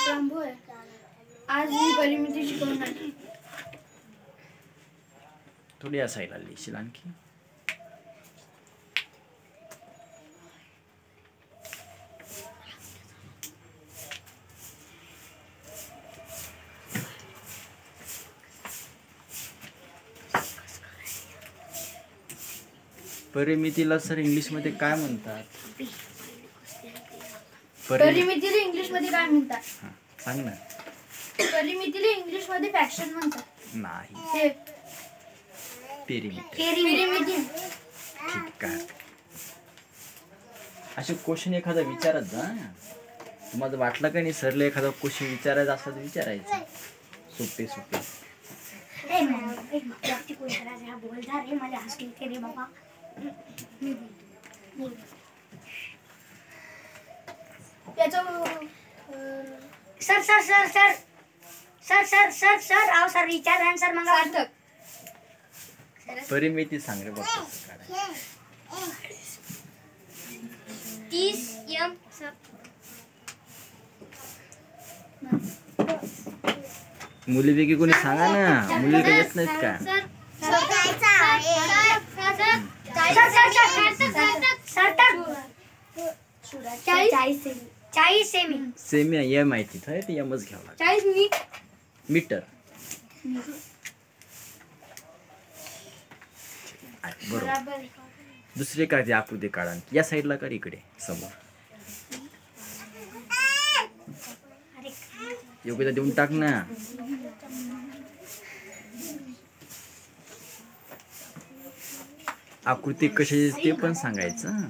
प्रांभू आहे. आज मी परिमिती शिकवणार. थोडी असायला लिहिशील आणखी. परिमितीला सर इंग्लिश मध्ये काय म्हणतात? परिमितीला इंग्लिश मध्ये काय म्हणतात? सांग ना. परिमितीला इंग्लिश मध्ये फ्रॅक्शन म्हणतात. नाही. परिमिती. ठीक आहे. असे क्वेश्चन एखादा विचारत जा. तुम्हाला वाटलं का नाही सरला एखादा क्वेश्चन विचारायचा असला तर विचारायचं. सोपे सोपे. Sir sir sir sir sir sir sir sir आओ सर विचार आन्सर मग सार्थक. परिमिती सांग रे बाबा. 30 m मुलीपैकी कोणी सांगा ना. मुली काही येत नाहीत का? सेमी आहे माहिती आहे ते एमच घ्यावं लागतं. 40 मीटर. बरोबर. दुसरे काय ते आकृती काढा. या साईडला कर इकडे समोर. योग्यता देऊन टाक ना. आकृती कशी ते पण सांगायचं.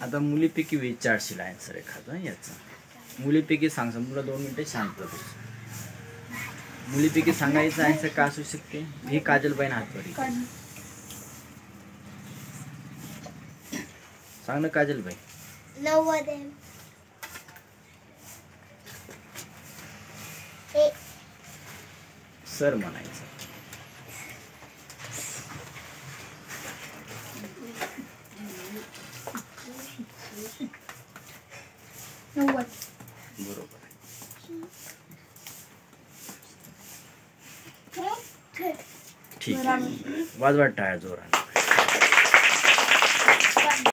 आता मुलीपैकी विचारशील आन्सर एखादा याचा. मुलीपैकी सांग. मुलं 2 मिनिटं शांत बस. मुलीपैकी सांगायचं आन्सर का असू शकते? ही काजलबाई हातवरी सांग ना काजलबाई. 90 सर म्हणायचं. बरोबर आहे. ठीक आहे. वाजवा टाळ्या जोराने.